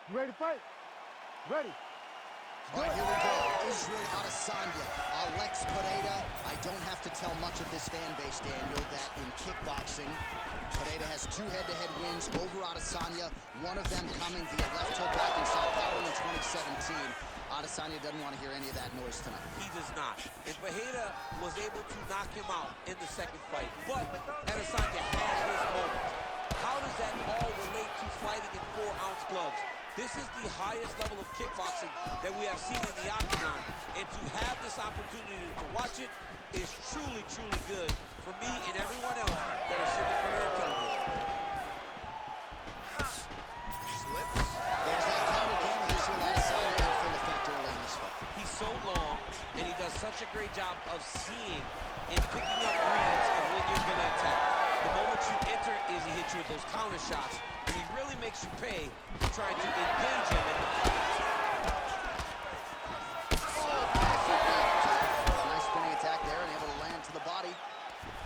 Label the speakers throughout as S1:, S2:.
S1: Ready to fight? Ready.
S2: All right, here we go. Israel Adesanya, Alex Pereira. I don't have to tell much of this fan base, Daniel, that in kickboxing, Pereira has 2 head-to-head wins over Adesanya, one of them coming via left hook back in Sao Paulo in 2017. Adesanya doesn't want to hear any of that noise tonight.
S3: He does not. And Pereira was able to knock him out in the second fight, but Adesanya had his moment. How does that all relate to fighting in 4-ounce gloves? This is the highest level of kickboxing that we have seen in the octagon, and to have this opportunity to watch it is truly, truly good for me and everyone else that is sitting in front of their television.
S2: Slips. There's that counter game. Israel Adesanya in full effect early in this fight.
S3: He's so long, and he does such a great job of seeing and picking up reads of when you're going to attack. The moment you enter is he hits you with those counter shots, and he really makes you pay for trying to engage him.
S2: Nice spinning attack there, and able to land to the body.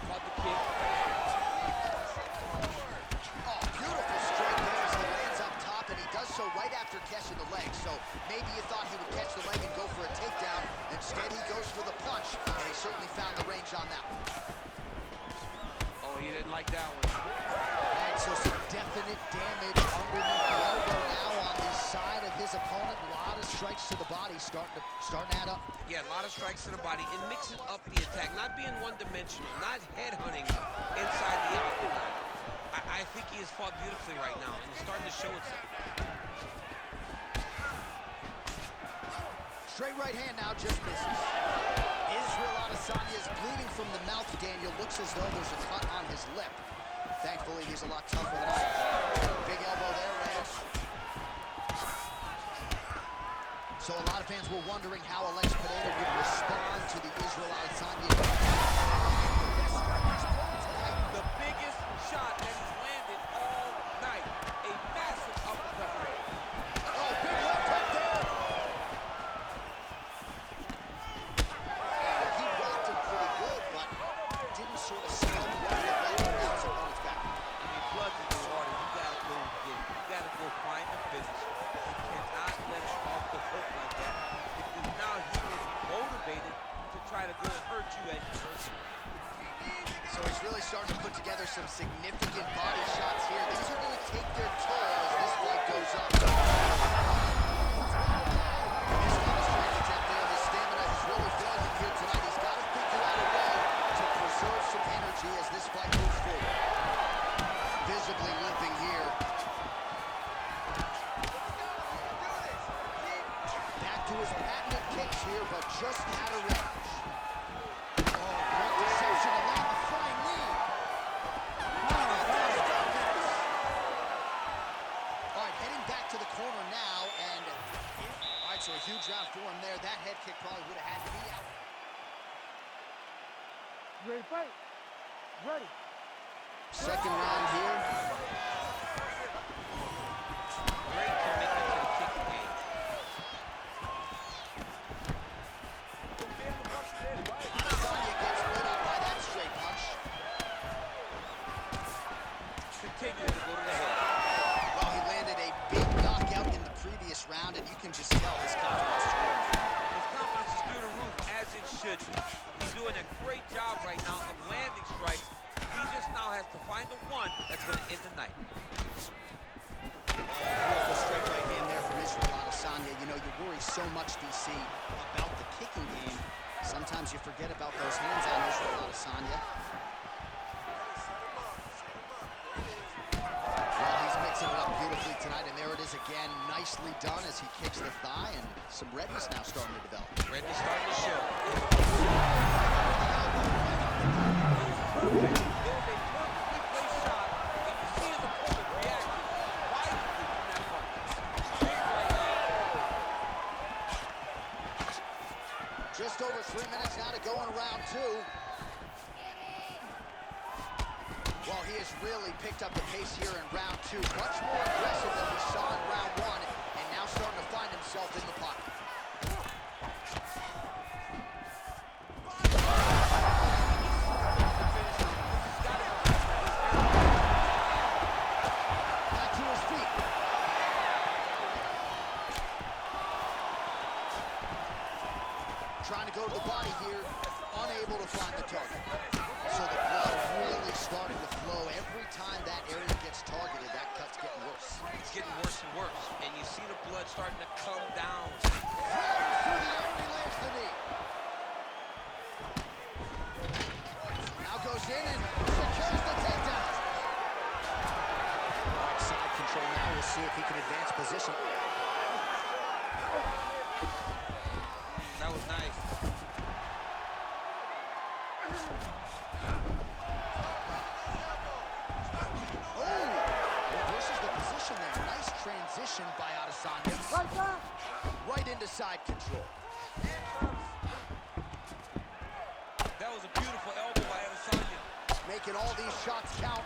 S3: Caught the kick.
S2: Oh, beautiful straight there as he lands up top, and he does so right after catching the leg. So maybe you thought he would catch the leg and go for a takedown. Instead, he goes for the punch, and he certainly found the range on that one.
S3: Oh, he didn't like that one.
S2: Right, so some definite damage underneath the elbow now on the side of his opponent. A lot of strikes to the body starting to add up.
S3: Yeah, a lot of strikes to the body and mixing up the attack, not being one-dimensional, not head-hunting inside the octagon. I think he has fought beautifully right now, and it's starting to show itself.
S2: Straight right hand now, just misses. Israel Adesanya is bleeding from the mouth, Daniel. Looks as though there's a cut on his lip. Thankfully, he's a lot tougher than I am. Big elbow there, Lance. So a lot of fans were wondering how Alex Pereira would respond to the Israel Adesanya.
S3: The biggest shot that he's landed all night. A massive uppercut.
S2: Oh, big left hook there. He rocked him pretty good, but didn't sort of stop right at his opponent's back.
S3: I mean, blood's in the water. You gotta go get it. You gotta go find the finish. You cannot let him off the hook like that. Because now he is motivated to try to go and hurt you as you hurt him.
S2: So he's really starting to put together some significant body shots here. These are going to take their toll as this fight goes up. He's got a strength attempt there. His stamina is really failing here tonight. He's got to figure out a way to preserve some energy as this fight moves forward. Visibly limping here. Back to his patented kicks here, but just out of range. So a huge round for him there. That head kick probably would have had to be out.
S1: Ready to fight? Ready.
S2: Second round here.
S3: Great commitment to the kicking game.
S2: Adesanya gets lit up by that straight punch.
S3: Continues to go to the head.
S2: Well, he landed a big knockout in the previous round, and you can just tell his confidence is growing.
S3: His confidence is through the roof, as it should be. He's doing a great job right now of landing strikes. He just now has to find the one that's going to end the night.
S2: Beautiful straight right hand there from Israel Adesanya. You know, you worry so much, DC, about the kicking game. Sometimes you forget about those hands on Israel Adesanya. Well, he's mixing it up beautifully tonight, and there it is again. Nicely done as he kicks the thigh, and some redness now starting to develop.
S3: Redness starting to show.
S2: Just over 3 minutes now to go in round 2. Well, he has really picked up the pace here in round 2. Much more aggressive than we saw in round 1, and now starting to find himself in the pocket. Back to his feet. able to find the target. So the blood really starting to flow. Every time that area gets targeted, that cut's getting worse.
S3: It's getting worse and worse. And you see the blood starting to come down.
S2: Flying through the air, he lands the knee. Now goes in and secures the takedown. All right, side control now. We'll see if he can advance position.
S3: That was nice.
S2: Reverses the position there. Nice transition by Adesanya.
S1: Right back.
S2: Right into side control.
S3: That was a beautiful elbow by Adesanya.
S2: Making all these shots count.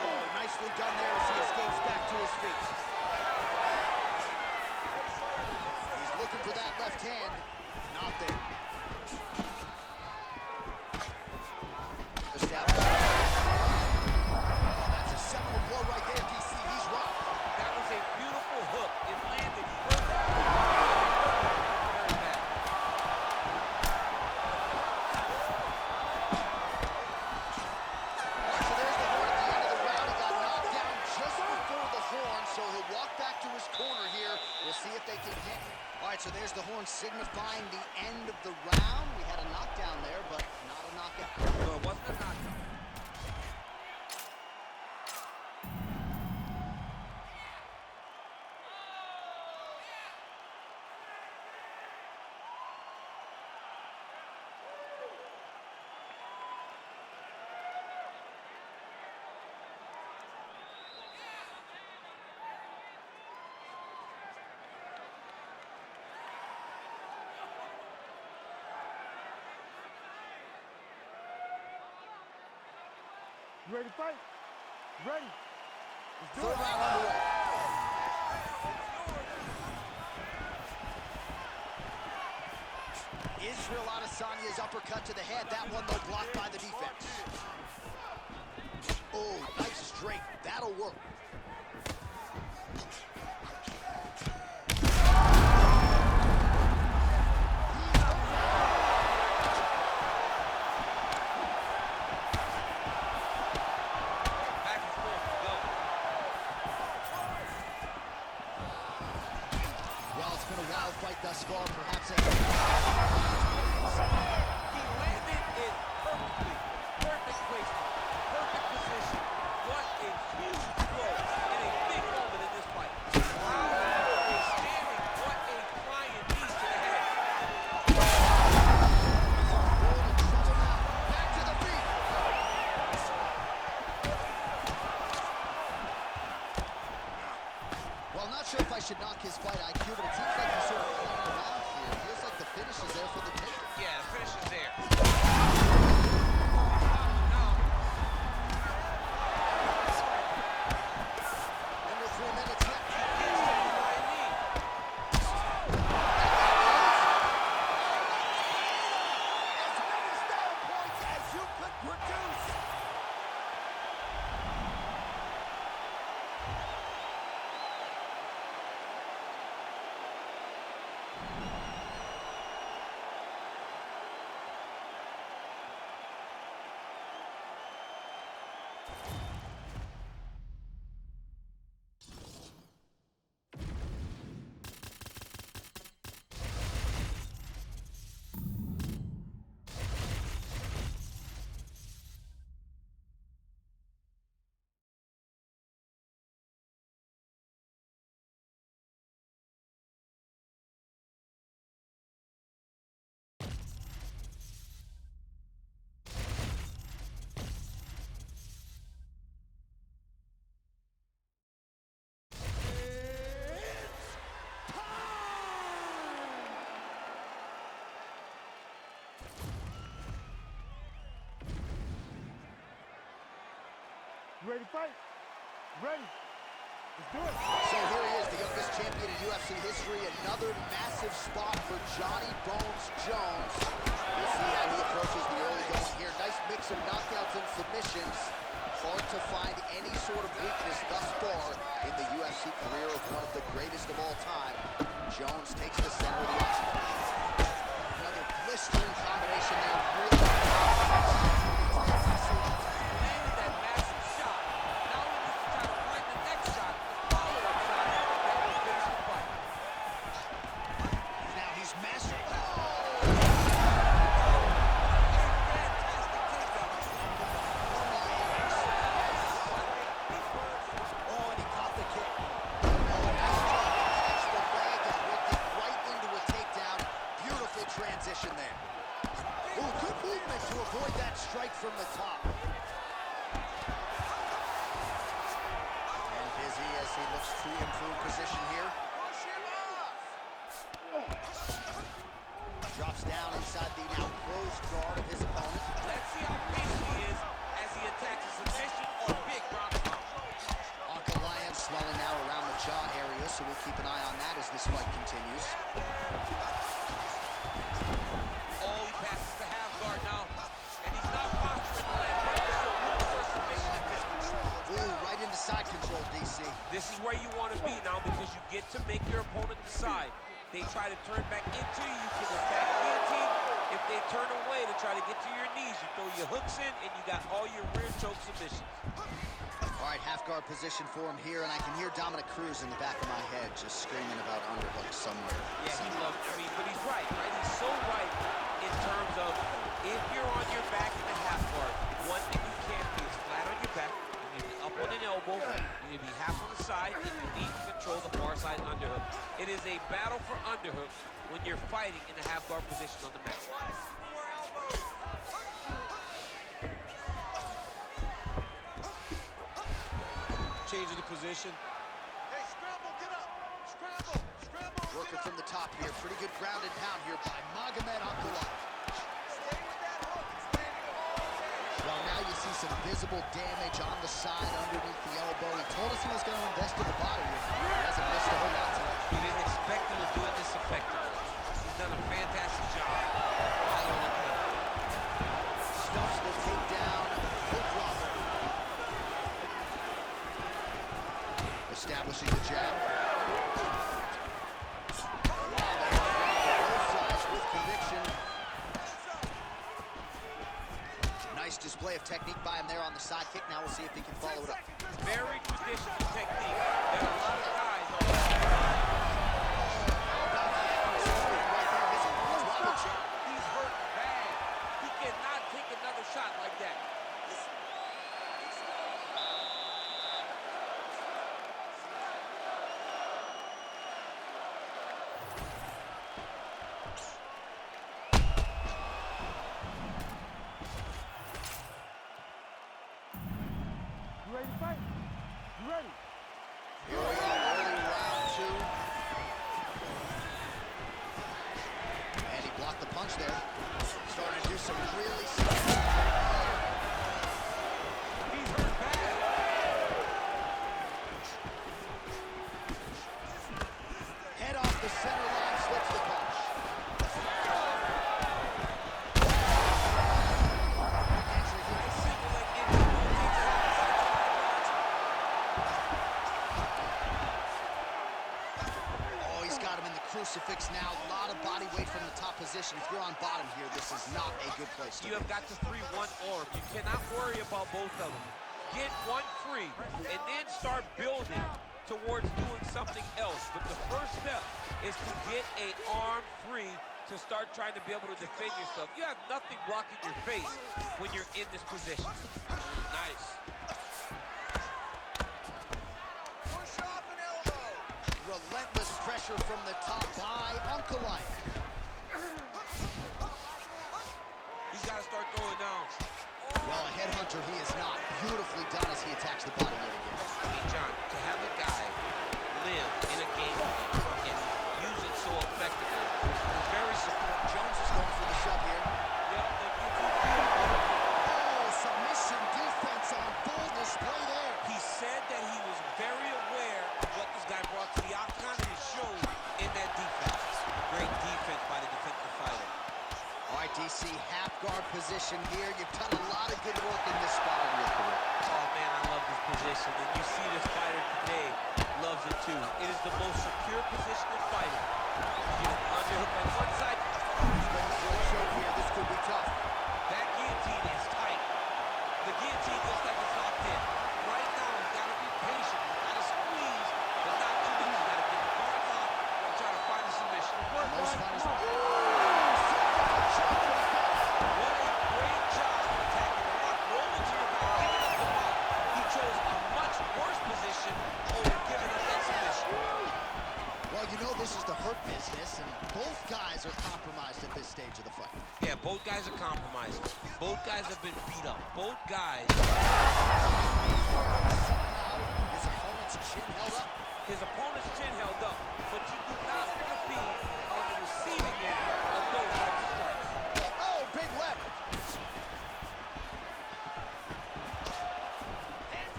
S2: Oh, nicely done there as he escapes back to his feet. He's looking for that left hand. Not there. That's a seminal blow right there, DC. He's rocked.
S3: That was a beautiful hook. It landed perfect. Very bad.
S2: So there's the horn at the end of the round. He got knocked down just before the horn, so he'll walk back to his corner here. We'll see if they can get him. All right, so there's the horn signifying the end of the round. We had a knockdown there, but not a knockout.
S3: No, it wasn't a knockout.
S1: You ready to fight? Ready. Let's do
S2: Third
S1: it.
S2: round underway. Israel Adesanya's uppercut to the head. That one, though, blocked by the defense. Oh, nice straight. That'll work.
S3: Back and forth, go.
S2: Well, it's been a wild fight thus far. Perhaps
S3: He landed it perfectly. Perfect placement. Perfect position. What a huge blow in a big moment in this fight. Wow. A standing, what a flying knee to the head.
S2: back to the feet. Well, I'm not sure if I should knock his fight IQ, but it seems like he's sort of playing around here. It feels like the finish is there for the taker.
S3: Yeah, the finish is there.
S2: Under 3 minutes left. As many style points as you could produce.
S1: You ready to fight? Ready. Let's do it.
S2: So here he is, the youngest champion in UFC history. Another massive spot for Johnny Bones Jones. We'll see how he approaches the early going here. Nice mix of knockouts and submissions. Hard to find any sort of weakness thus far in the UFC career of movement to avoid that strike from the top. And busy as he looks to improve position here. Drops down inside the now closed guard of his opponent.
S3: Let's see how patient he is as he attacks a submission or big ground and pound.
S2: Ankle swelling now around the jaw area, so we'll keep an eye on that as this fight continues.
S3: Oh, he passes the half guard now, and he's not posturing the land right, so look for submission at this point.
S2: Ooh, right into side control, DC.
S3: This is where you want to be now because you get to make your opponent decide. They try to turn back into you, you can attack guillotine. If they turn away to try to get to your knees, you throw your hooks in, and you got all your rear choke submissions.
S2: All right, half guard position for him here, and I can hear Dominic Cruz in the back of my head just screaming about underhooks somewhere.
S3: Yeah, he loves, but he's right? He's so right in terms of if you're on your back in the half guard, one thing you can't be is flat on your back. You need to be up on an elbow, you need to be half on the side, and you need to control the far side underhook. It is a battle for underhook when you're fighting in the half guard position on the mat.
S4: Changing the position.
S1: Hey, scramble, get up. Scramble, scramble.
S2: Working from the top here. Pretty good ground and pound here by Magomed Ankalaev.
S1: Stay with that hook. Standing all day.
S2: Well, now you see some visible damage on the side underneath the elbow. He told us he was going to invest in the body here. He hasn't missed a whole lot tonight.
S3: You didn't expect him to do it this effectively. He's done a fantastic job.
S2: Stuffs the takedown. Full drop. Establishing the jab. Both sides with conviction. Nice display of technique by him there on the side kick. Now we'll see if he can follow it up.
S3: Very traditional technique. There are a lot of guys on the He's hurt bad. He cannot take another shot like that.
S1: You ready to fight? You ready?
S2: Here we go, early round two. And he blocked the punch there. Starting to do some really
S3: He's hurt bad.
S2: head off the center line, slips the punch. Oh, he's got him in the crucifix now. A lot of body weight from the top position. If you're on bottom here, this is not a good place to
S3: You have
S2: be.
S3: got the 3-1 arm. You cannot worry about both of them. Get one free, and then start building towards doing something else. But the first step is to get an arm free to start trying to be able to defend yourself. You have nothing blocking your face when you're in this position. Nice.
S1: Push off an elbow.
S2: Relentless pressure from the top by Ankalaev.
S3: He's got to start throwing down.
S2: Well, a headhunter he is not. Beautifully done as he attacks the body yet again.
S3: I mean, John, to have a guy live in a game and use it so effectively is very supportive.
S2: Jones is going for the shove here. Oh, submission defense on full display there.
S3: He said that he was very aware of what this guy brought to the octagon, and it showed in that defense. Great defense by the defensive fighter.
S2: All right, DC, half guard position here. You've done a lot of good work in this spot in your career.
S3: Oh, man, I love this position. And you see this fighter today loves it, too. It is the most secure position in fighting. You get an underhook on one side.
S2: He's going for a choke here. This could be tough.
S3: That guillotine is tight. The guillotine looks like it's locked in. Right now, he's got to be patient. He's got to squeeze, but not too much. He's got to get the guard locked and try to find a submission.
S2: Most fighters are...
S3: What a great job of attacking the lock. Rolling to your back, giving up the body. He chose a much worse position over giving up that submission.
S2: Well, you know this is the hurt business, and both guys are compromised at this stage of the fight.
S3: Yeah, guys are compromised. Both guys have been beat up. Both guys.
S2: His opponent's chin held up.
S3: His opponent's chin held up. But you do not want to be on the receiving end of those types of strikes.
S2: Oh, big left.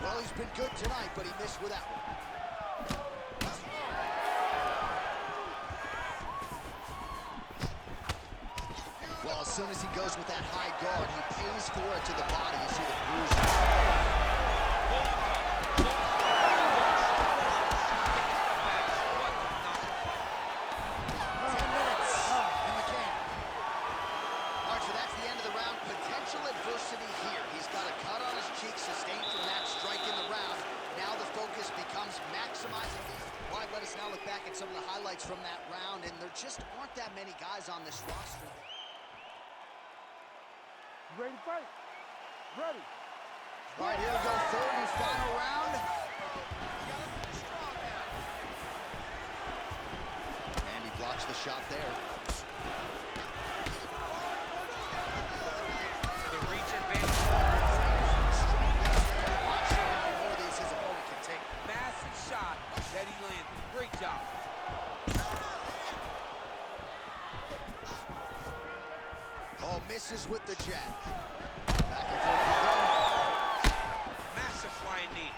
S2: Well, he's been good tonight, but he missed with that one. Well, as soon as he goes with that high guard, he pays for it to the body. You see the bruises. Adversity here. He's got a cut on his cheek sustained from that strike in the round. Now the focus becomes maximizing these. All right, let us now look back at some of the highlights from that round, and there just aren't that many guys on this roster.
S1: You ready to fight? Ready.
S2: All right, here we go, third and final round. And he blocks the shot there.
S3: That he landed. Great job.
S2: Oh, misses with the jab. Back and forth we go.
S3: Massive flying knee.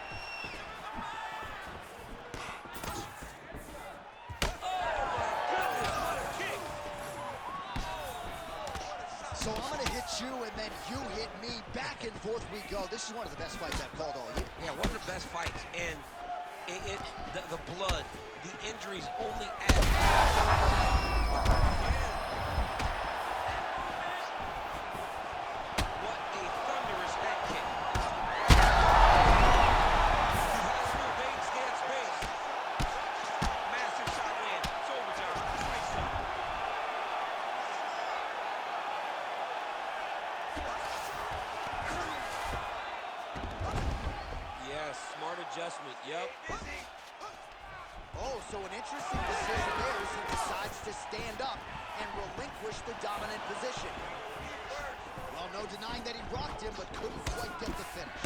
S3: Oh, my goodness, what a kick.
S2: So I'm going to hit you, and then you hit me. Back and forth we go. This is one of the best fights I've called all year.
S3: Yeah, one of the best fights. And the blood, the injuries only add. What a thunderous head kick. He has no base, gets base. Massive shot land. It's over, John. Nice shot. Yes, smart adjustment. Yep.
S2: Oh, so an interesting decision there as he decides to stand up and relinquish the dominant position. Well, no denying that he rocked him, but couldn't quite get the finish.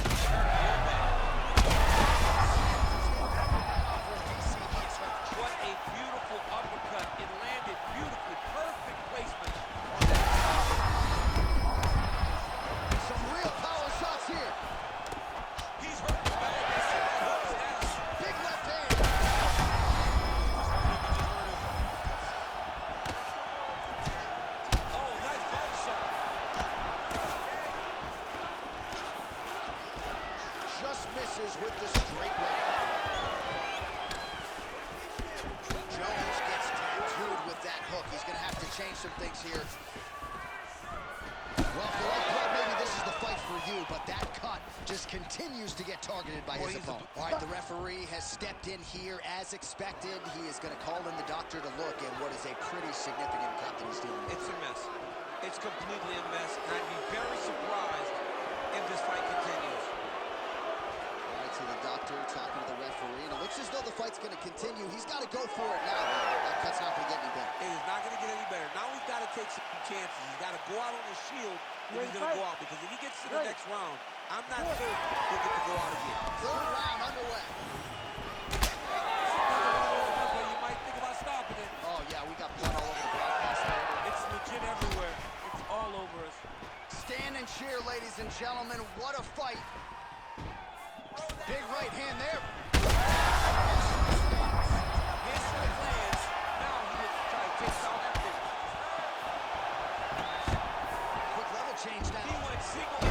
S3: What a beautiful uppercut. It landed beautifully. Perfect placement.
S2: Some real power shots here.
S3: He's hurt the bag.
S2: Big left hand.
S3: Oh, nice body shot.
S2: Just misses with the straight right. Jones gets tattooed with that hook. He's going to have to change some things here. Well, for like blood, maybe this is the fight for you, but that cut just continues to get targeted by his opponent. All right, the referee has stepped in here as expected. He is going to call in the doctor to look at what is a pretty significant cut that he's dealing with.
S3: It's a mess. It's completely a mess, and I'd be very surprised if this fight continues.
S2: All right, so the doctor talking to the referee, and it looks as though the fight's going to continue. He's got to go for it now, though. That cut's not going to get any better.
S3: It is not going to get any better. Now he's got to take some chances. He's got to go out on his shield if he's going to go out, because if he gets to the next round, I'm not sure he'll get to go out again.
S2: Third round underway.
S3: You might think about stopping it.
S2: Oh, yeah, we got blood all over the broadcast there.
S3: It's legit everywhere. It's all over us.
S2: Stand and cheer, ladies and gentlemen. What a fight. Big right hand there.
S3: His straight lands. Now he gets to try to take down that finish.
S2: Quick level change now.
S3: He went single.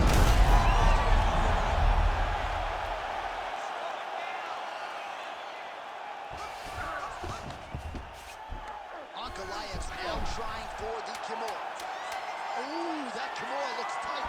S2: Ankalaev's now trying for the Kimura. Ooh, that Kimura looks tight.